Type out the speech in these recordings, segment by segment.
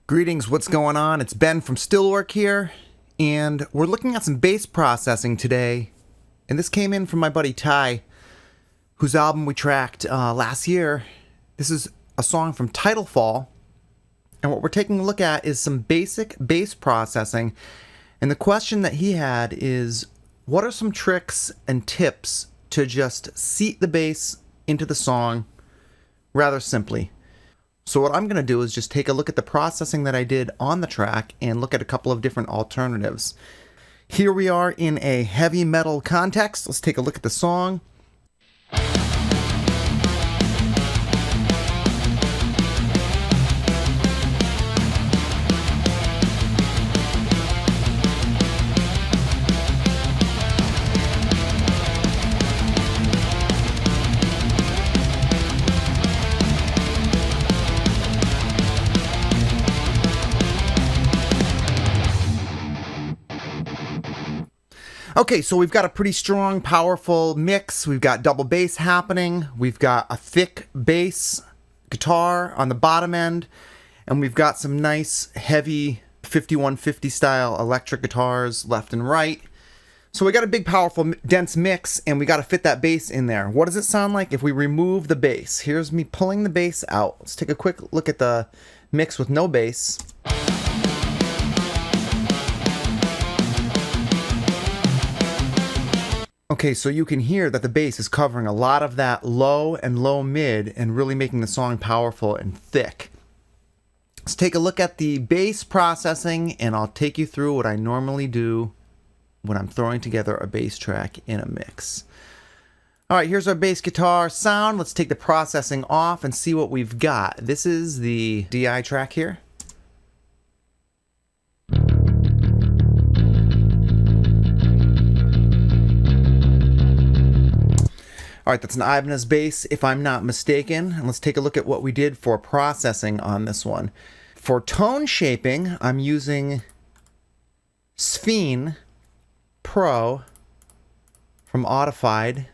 Greetings, what's going on? It's Ben from Stillwork here, and we're looking at some bass processing today. And this came in from my buddy Ty, whose album we tracked last year. This is a song from Titlefall, and what we're taking a look at is some basic bass processing. And the question that he had is, what are some tricks and tips to just seat the bass into the song rather simply? So what I'm going to do is just take a look at the processing that I did on the track and look at a couple of different alternatives. Here we are in a heavy metal context. Let's take a look at the song. Okay, so we've got a pretty strong, powerful mix. We've got double bass happening. We've got a thick bass guitar on the bottom end. And we've got some nice, heavy 5150 style electric guitars left and right. So we got a big, powerful, dense mix, and we got to fit that bass in there. What does it sound like if we remove the bass? Here's me pulling the bass out. Let's take a quick look at the mix with no bass. Okay, so you can hear that the bass is covering a lot of that low and low mid and really making the song powerful and thick. Let's take a look at the bass processing, and I'll take you through what I normally do when I'm throwing together a bass track in a mix. All right, here's our bass guitar sound. Let's take the processing off and see what we've got. This is the DI track here. All right, that's an Ibanez bass, if I'm not mistaken. And let's take a look at what we did for processing on this one. For tone shaping, I'm using Sphere Pro from Audified.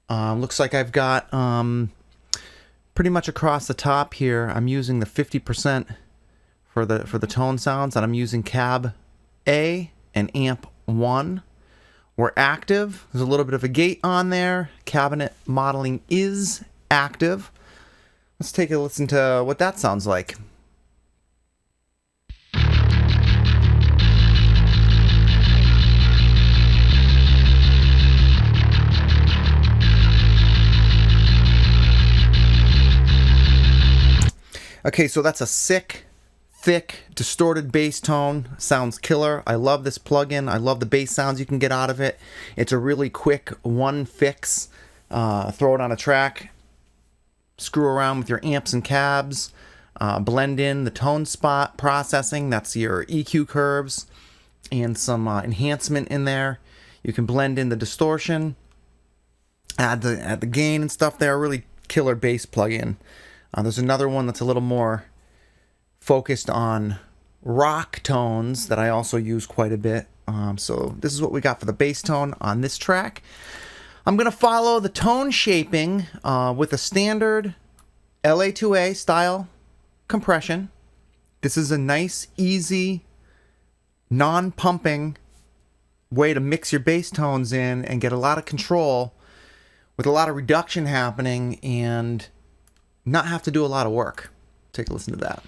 Looks like I've got pretty much across the top here, I'm using the 50% for the tone sounds, and I'm using cab A and amp 1. We're active. There's a little bit of a gate on there. Cabinet modeling is active. Let's take a listen to what that sounds like. Okay, so that's a sick, thick, distorted bass tone. Sounds killer. I love this plugin. I love the bass sounds you can get out of it. It's a really quick one fix. Throw it on a track, screw around with your amps and cabs, blend in the tone spot processing. That's your EQ curves and some enhancement in there. You can blend in the distortion, add the gain and stuff there. Really killer bass plugin. There's another one that's a little more focused on rock tones that I also use quite a bit. So this is what we got for the bass tone on this track. I'm going to follow the tone shaping with a standard LA2A style compression. This is a nice, easy, non-pumping way to mix your bass tones in and get a lot of control with a lot of reduction happening and not have to do a lot of work. Take a listen to that.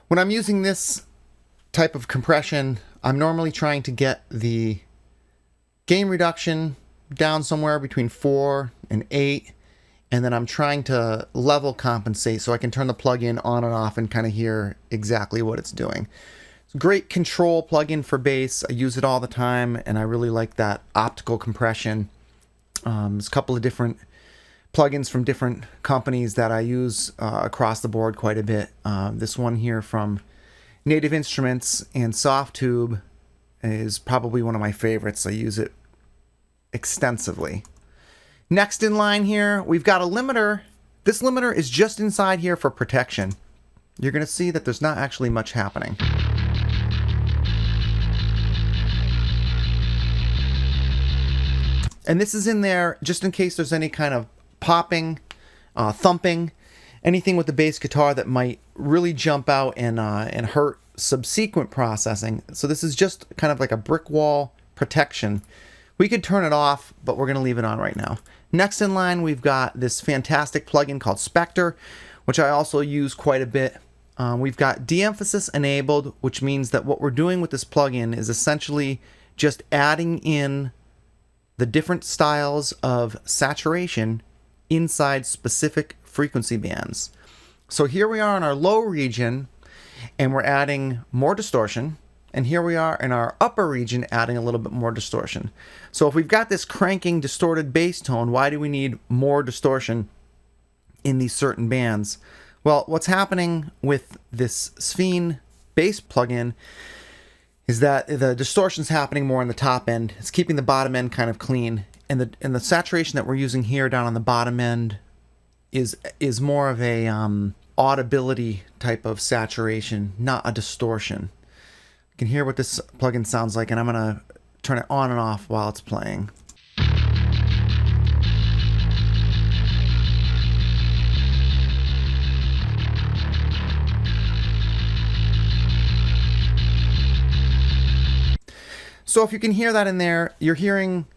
When I'm using this type of compression, I'm normally trying to get the gain reduction down somewhere between 4 and 8, and then I'm trying to level compensate so I can turn the plugin on and off and kind of hear exactly what it's doing. It's a great control plugin for bass. I use it all the time, and I really like that optical compression. There's a couple of different plugins from different companies that I use across the board quite a bit. This one here from Native Instruments and Softtube is probably one of my favorites. I use it extensively. Next in line here, we've got a limiter. This limiter is just inside here for protection. You're going to see that there's not actually much happening. And this is in there just in case there's any kind of popping, thumping, anything with the bass guitar that might really jump out and hurt subsequent processing. So this is just kind of like a brick wall protection. We could turn it off, but we're going to leave it on right now. Next in line, we've got this fantastic plugin called Spectre, which I also use quite a bit. We've got de-emphasis enabled, which means that what we're doing with this plugin is essentially just adding in the different styles of saturation inside specific frequency bands. So here we are in our low region, and we're adding more distortion. And here we are in our upper region adding a little bit more distortion. So if we've got this cranking distorted bass tone, why do we need more distortion in these certain bands? Well, what's happening with this Sphere bass plugin is that the distortion's happening more on the top end. It's keeping the bottom end kind of clean. And the saturation that we're using here down on the bottom end is more of a audibility type of saturation, not a distortion. You can hear what this plugin sounds like, and I'm going to turn it on and off while it's playing. So if you can hear that in there, you're hearing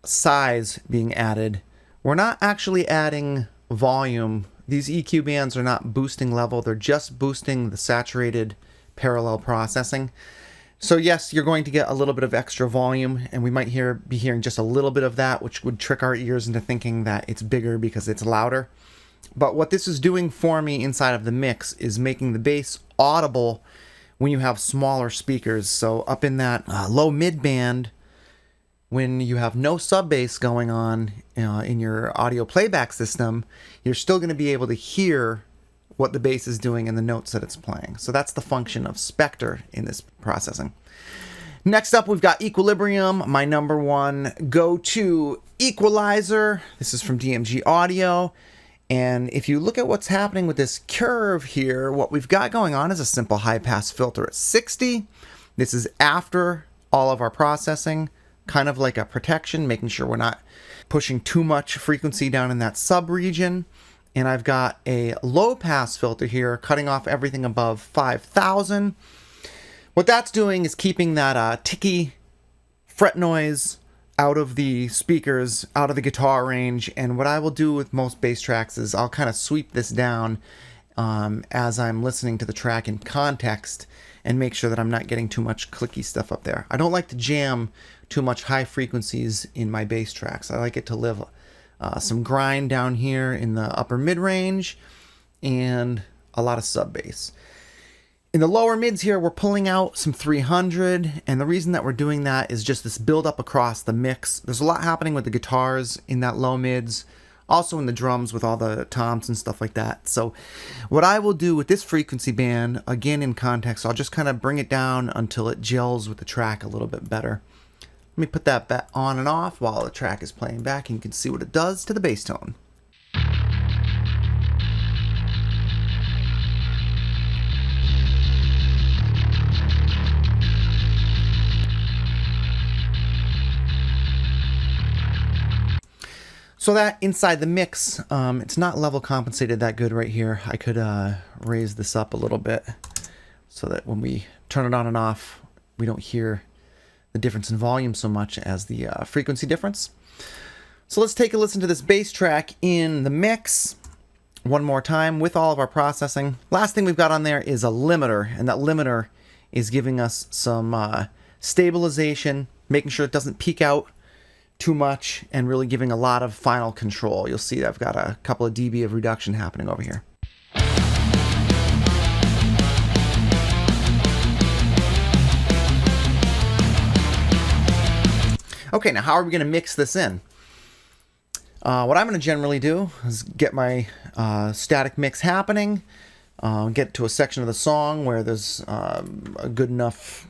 size being added. We're not actually adding volume. These EQ bands are not boosting level. They're just boosting the saturated parallel processing. So yes, you're going to get a little bit of extra volume, and we might be hearing just a little bit of that, which would trick our ears into thinking that it's bigger because it's louder. But what this is doing for me inside of the mix is making the bass audible when you have smaller speakers. So up in that low mid band, when you have no sub bass going on in your audio playback system, you're still going to be able to hear what the bass is doing and the notes that it's playing. So that's the function of Spectre in this processing. Next up, we've got Equilibrium, my number one go-to equalizer. This is from DMG Audio. And if you look at what's happening with this curve here, what we've got going on is a simple high-pass filter at 60. This is after all of our processing, kind of like a protection, making sure we're not pushing too much frequency down in that sub-region. And I've got a low-pass filter here, cutting off everything above 5,000. What that's doing is keeping that ticky fret noise out of the speakers, out of the guitar range. And what I will do with most bass tracks is I'll kind of sweep this down as I'm listening to the track in context and make sure that I'm not getting too much clicky stuff up there. I don't like to jam too much high frequencies in my bass tracks. I like it to live some grind down here in the upper mid-range and a lot of sub bass. In the lower mids here, we're pulling out some 300, and the reason that we're doing that is just this build up across the mix. There's a lot happening with the guitars in that low mids, also in the drums with all the toms and stuff like that. So what I will do with this frequency band, again in context, I'll just kind of bring it down until it gels with the track a little bit better. Let me put that back on and off while the track is playing back, and you can see what it does to the bass tone. So that inside the mix, it's not level compensated that good right here. I could raise this up a little bit so that when we turn it on and off, we don't hear the difference in volume so much as the frequency difference. So let's take a listen to this bass track in the mix one more time with all of our processing. Last thing we've got on there is a limiter, and that limiter is giving us some stabilization, making sure it doesn't peak out too much, and really giving a lot of final control. You'll see I've got a couple of dB of reduction happening over here. Okay, now how are we going to mix this in? What I'm going to generally do is get my static mix happening, get to a section of the song where there's a good enough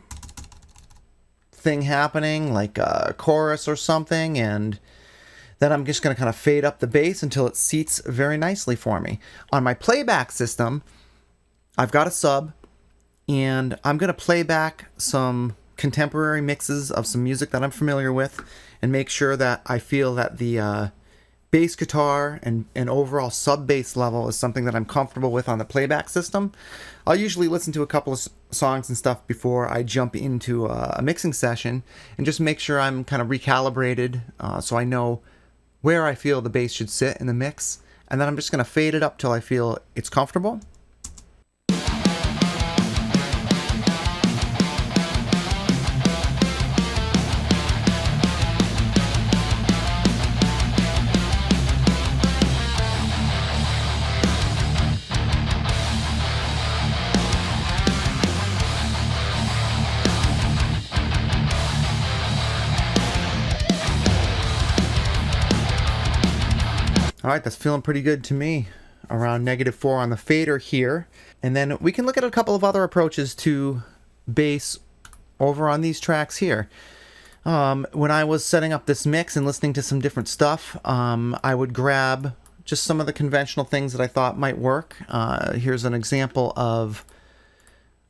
thing happening, like a chorus or something, and then I'm just going to kind of fade up the bass until it seats very nicely for me. On my playback system, I've got a sub, and I'm going to play back some contemporary mixes of some music that I'm familiar with and make sure that I feel that the bass guitar and overall sub bass level is something that I'm comfortable with on the playback system. I'll usually listen to a couple of songs and stuff before I jump into a mixing session and just make sure I'm kind of recalibrated so I know where I feel the bass should sit in the mix. And then I'm just going to fade it up till I feel it's comfortable. All right, that's feeling pretty good to me. Around -4 on the fader here. And then we can look at a couple of other approaches to bass over on these tracks here. When I was setting up this mix and listening to some different stuff, I would grab just some of the conventional things that I thought might work. Here's an example of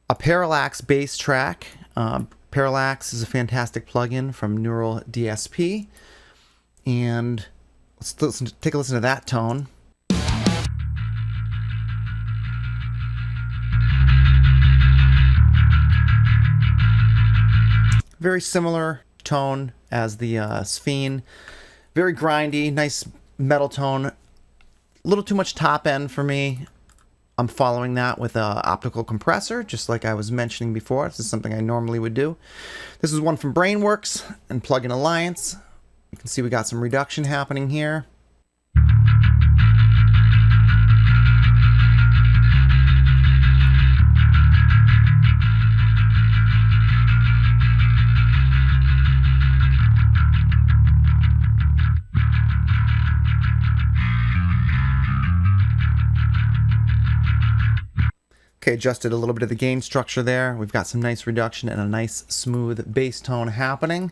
a Parallax bass track. Parallax is a fantastic plugin from Neural DSP. And let's take a listen to that tone. Very similar tone as the Sphene. Very grindy, nice metal tone. A little too much top end for me. I'm following that with an optical compressor, just like I was mentioning before. This is something I normally would do. This is one from Brainworks and Plugin Alliance. You can see we got some reduction happening here. Okay, adjusted a little bit of the gain structure there. We've got some nice reduction and a nice smooth bass tone happening.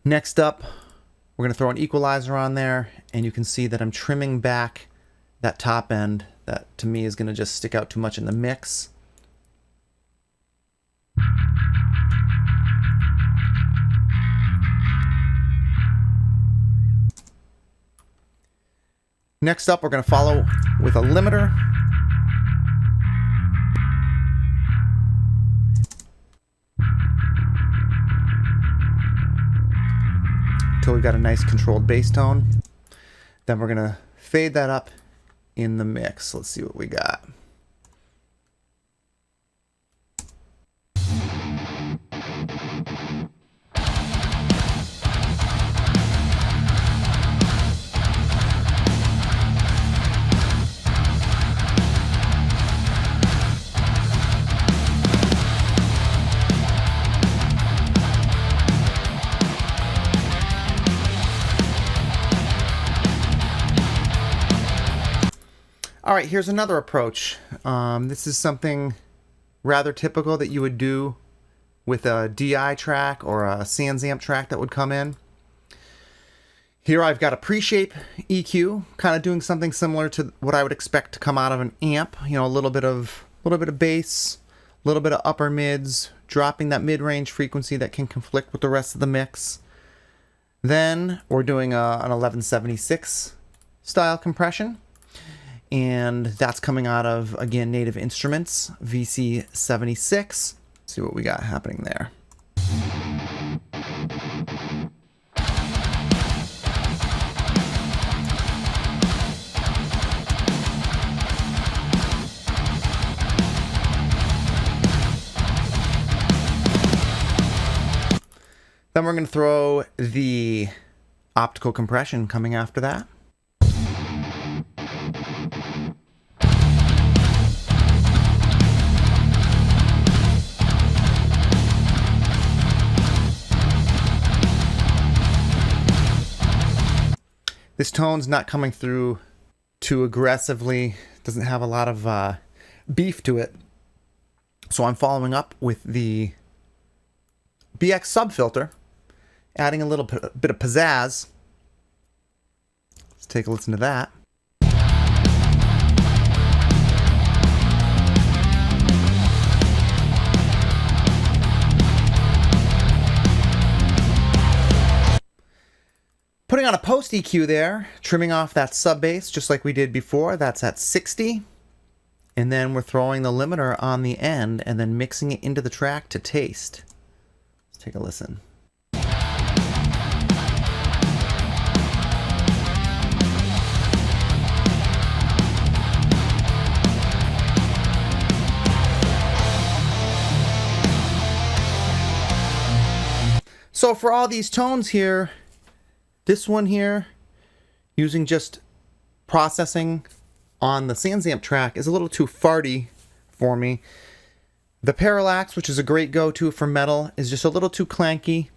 Next up, we're going to throw an equalizer on there, and you can see that I'm trimming back that top end that to me is going to just stick out too much in the mix. Next up, we're going to follow with a limiter. Until we've got a nice controlled bass tone. Then we're going to fade that up in the mix. Let's see what we got. All right, here's another approach. This is something rather typical that you would do with a DI track or a SansAmp track that would come in. Here I've got a pre-shape EQ, kind of doing something similar to what I would expect to come out of an amp. You know, a little bit of bass, a little bit of upper mids, dropping that mid-range frequency that can conflict with the rest of the mix. Then we're doing an 1176 style compression. And that's coming out of, again, Native Instruments, VC76. See what we got happening there. Then we're going to throw the optical compression coming after that. This tone's not coming through too aggressively, doesn't have a lot of beef to it. So I'm following up with the BX subfilter, adding a little bit of pizzazz. Let's take a listen to that. Putting on a post EQ there, trimming off that sub bass just like we did before. That's at 60. And then we're throwing the limiter on the end and then mixing it into the track to taste. Let's take a listen. So for all these tones here, this one here, using just processing on the SansAmp track, is a little too farty for me. The Parallax, which is a great go-to for metal, is just a little too clanky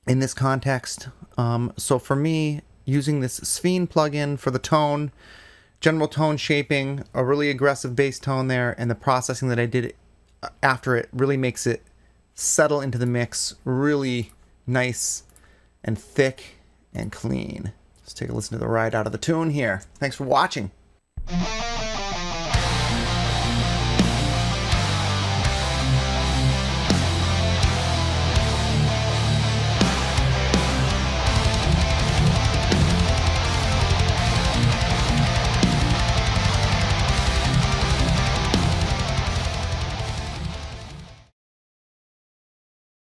in this context. So for me, using this Sphene plugin for the tone, general tone shaping, a really aggressive bass tone there, and the processing that I did after it really makes it settle into the mix really nice and thick and clean. Let's take a listen to the ride out of the tune here. Thanks for watching.